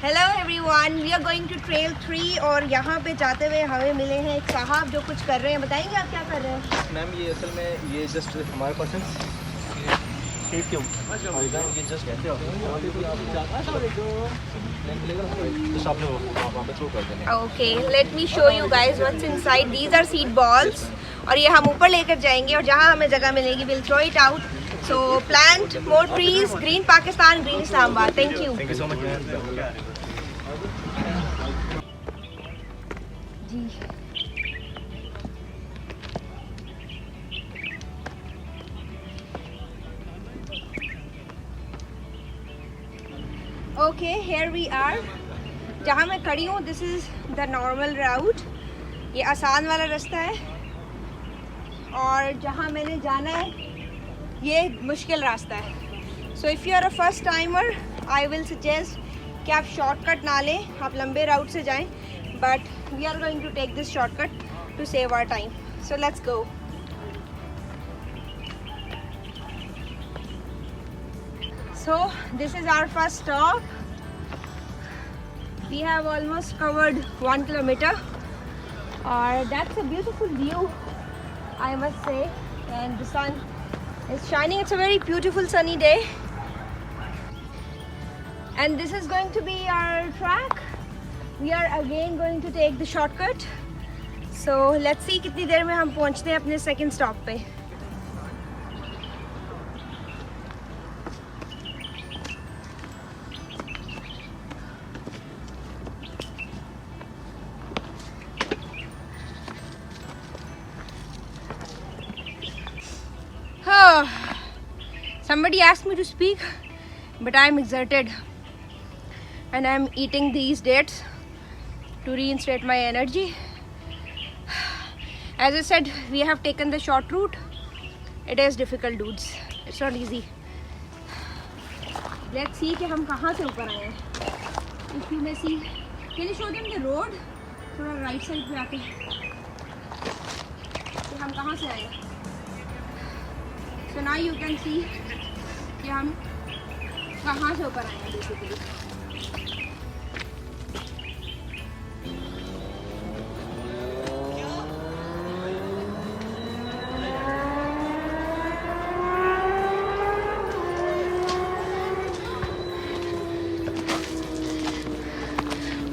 Hello everyone, we are going to trail 3 और यहाँ पे जाते हुए हमें मिले हैं एक साहब जो कुछ कर रहे हैं। बताएंगे आप क्या कर रहे हैं? मैम ये असल में ये जस्ट हमारे पास okay, let me show you guys what's inside. These are seed balls और ये हम ऊपर लेकर जाएंगे और जहाँ हमें जगह मिलेगी will throw it out. So plant more trees, green Pakistan, green Islamabad. Thank you so much ma'am. जी। Okay, here we are. जहाँ मैं खड़ी हूँ this is the normal route, ये आसान वाला रास्ता है। और जहाँ मैंने जाना है ये मुश्किल रास्ता है। So if you are a first timer I will suggest कि आप शॉर्टकट ना लें, आप लंबे राउट से जाएं। But we are going to take this shortcut to save our time. So let's go. So this is our first stop. We have almost covered 1 kilometer. That's a beautiful view, I must say. And the sun is shining. It's a very beautiful sunny day. And this is going to be our track. We are again going to take the shortcut. So let's see कितनी देर में हम पहुंचते हैं अपने second stop पे. Somebody asked me to speak, but I am exerted and I am eating these dates to reinstate my energy. As I said, we have taken the short route. It is difficult, dudes. It's not easy. Let's see कि हम कहाँ से ऊपर आए हैं. If you may see, can you show them the road? थोड़ा right side पे आके कि हम कहाँ से आए हैं. So now you can see कि हम कहाँ से ऊपर आए हैं basically.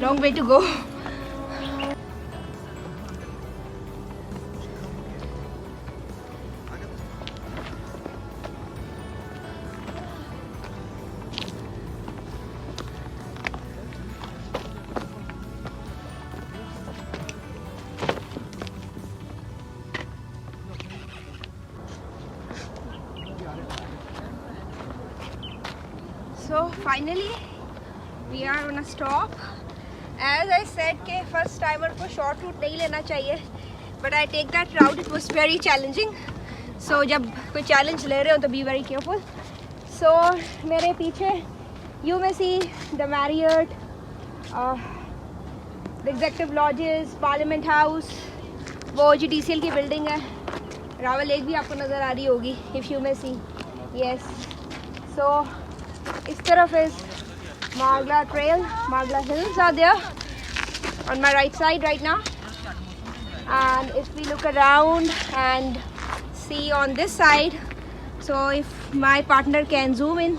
Long way to go. So finally we are on a stop. As I said कि first timer को short route नहीं लेना चाहिए, but I take that route. It was very challenging. So जब कोई challenge ले रहे हो तो be very careful. So मेरे पीछे you may see the Marriott, the Executive Lodges, Parliament House, वो OGDCL की बिल्डिंग है. रावल लेक भी आपको नज़र आ रही होगी if you may see. Yes. So इस तरफ is Margla Trail. Margla Hills are there on my right side right now. And if we look around and see on this side, so if my partner can zoom in,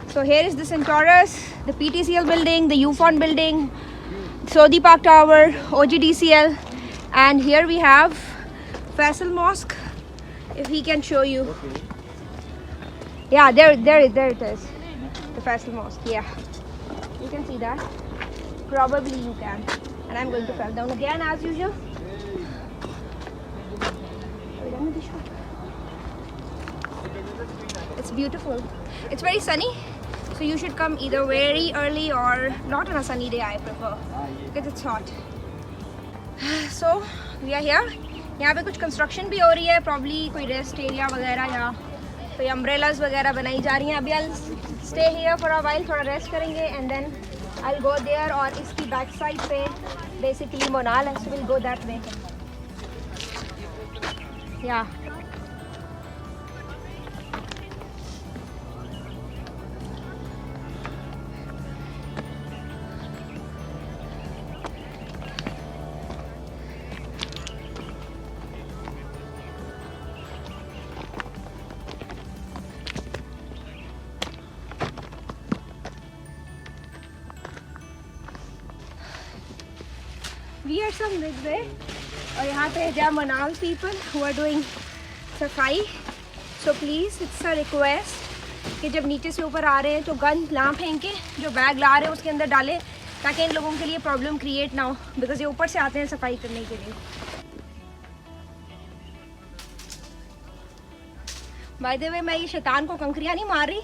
so here is the Centaurus, the PTCL building, the UFON building, Saudi Park Tower, OGDCL, and here we have Faisal Mosque. If he can show you. Yeah, there it is. The Faisal Mosque, yeah. You can see that. Probably you can. And I'm going to fall down again as usual. Are we done with the shot? It's beautiful. It's very sunny. So you should come either very early or not on a sunny day, I prefer. Because it's hot. So, we are here. यहाँ पे कुछ construction भी हो रही है. Probably कोई rest area वगैरह या कोई अम्ब्रेलाज वगैरह बनाई जा रही हैं. अभी I'll stay here for a while, थोड़ा रेस्ट करेंगे and then I'll go there. और इसकी बैक साइड पे basically मोनाल है, so we'll go that way. Yeah. we are some big way. और यहाँ पे there are Manal people who are doing सफाई. So please, it's a request कि जब नीचे से ऊपर आ रहे हैं तो गन ना फेंके, जो बैग ला रहे हैं उसके अंदर डालें, ताकि इन लोगों के लिए प्रॉब्लम क्रिएट ना हो, बिकॉज ये ऊपर से आते हैं सफाई करने के लिए. बाय द वे, मैं ये शैतान को कंकरियाँ नहीं मार रही.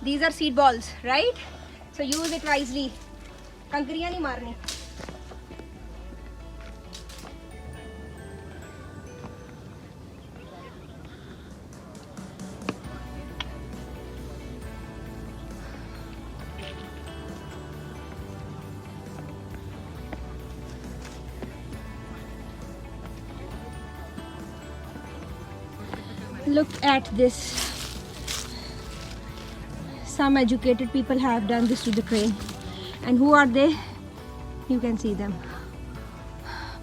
These are seed balls, right? So use it wisely. कंकरियाँ नहीं मारनी. Look at this. Some educated people have done this to the train. And who are they? You can see them.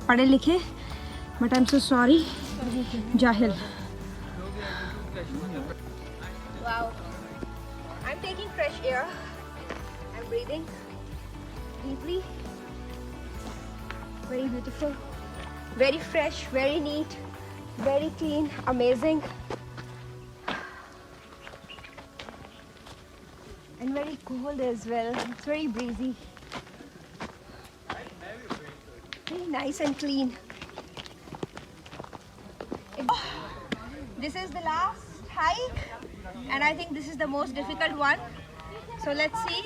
पढ़े लिखे, but I'm so sorry. Jahil. Wow. I'm taking fresh air. I'm breathing deeply. Very beautiful. Very fresh, very neat, very clean, amazing. And very cold as well. It's very breezy. Very nice and clean. This is the last hike, and I think this is the most difficult one. So let's see,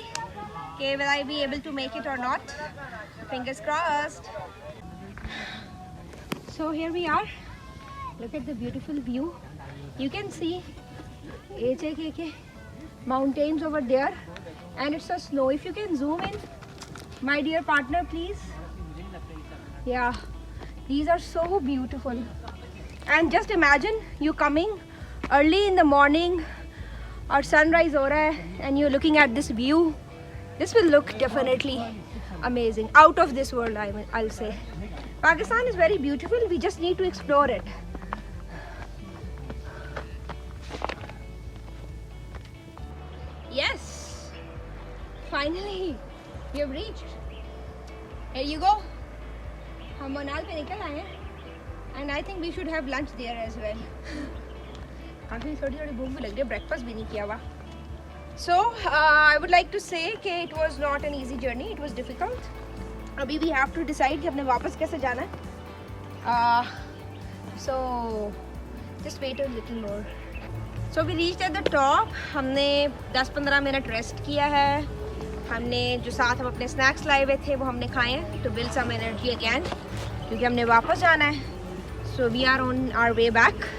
okay, will I be able to make it or not? Fingers crossed. So here we are. Look at the beautiful view. You can see HKK mountains over there, and it's a snow. If you can zoom in, my dear partner, please. Yeah, these are so beautiful. And just imagine you coming early in the morning or sunrise ho raha hai, and you're looking at this view. This will look definitely amazing, out of this world. I'll say Pakistan is very beautiful. We just need to explore it. Yes, finally we have reached. Here you go. हम मनाल पे निकल आए हैं, and I think we should have lunch there as well. काफ़ी थोड़ी थोड़ी भूख भी लग रही है, ब्रेकफास्ट भी नहीं किया हुआ. So I would like to say कि it was not an easy journey. It was difficult. अभी we have to decide कि हमने वापस कैसे जाना है. So just wait a little more. So we reached at the top. हमने 10-15 minute rest किया है. हमने जो साथ हम अपने स्नैक्स लाए हुए थे वो हमने खाए हैं to build some energy again, क्योंकि हमने वापस जाना है. So we are on our way back.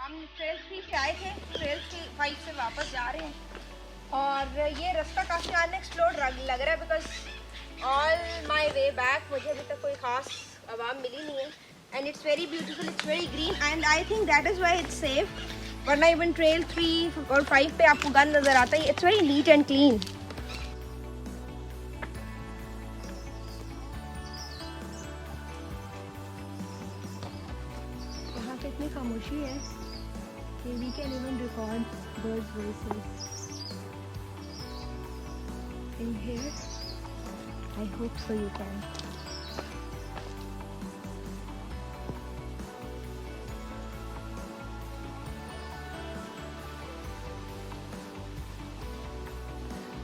हम ट्रेल 3 से आए थे, ट्रेल 5 से वापस जा रहे हैं, और ये रास्ता काफ़ी अनएक्सप्लोर्ड लग रहा है, because all my way back मुझे अभी तक कोई ख़ास आवाम मिली नहीं है. And it's very beautiful, it's very green, and I think that is why it's safe. वरना इवन ट्रेल 3 और 5 पे आपको गन नज़र आता है. It's very neat and clean. यहाँ पे इतनी खामोशी है कि we can even record birds' voices in here. I hope so you can.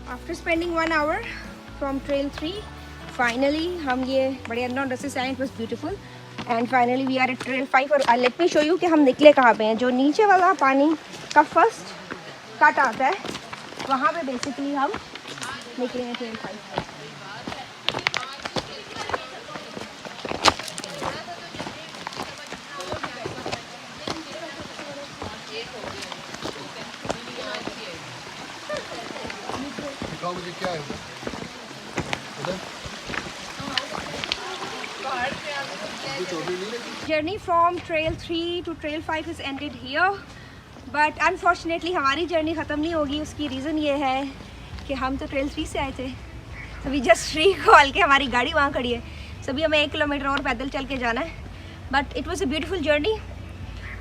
After spending 1 hour from trail 3, finally हम ये बड़े अननोन रास्ते से आए. It was beautiful. And finally we are at trail 5. और लेट मी शो यू कि हम निकले कहाँ पे हैं. जो नीचे वाला पानी का फर्स्ट कट आता है वहाँ पे बेसिकली हम निकले हैं ट्रेल 5 में। मुझे क्या है Journey from trail 3 to trail 5 is ended here, but unfortunately हमारी जर्नी ख़त्म नहीं होगी। उसकी रीज़न ये है कि हम तो trail 3 से आए थे, so we just recall के हमारी गाड़ी वहाँ खड़ी है, so अभी हमें 1 किलोमीटर और पैदल चल के जाना है। But it was a beautiful journey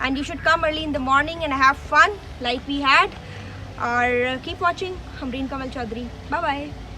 and you should come early in the morning and have fun like we had. और keep watching हमरीन कमल चौधरी। Bye bye.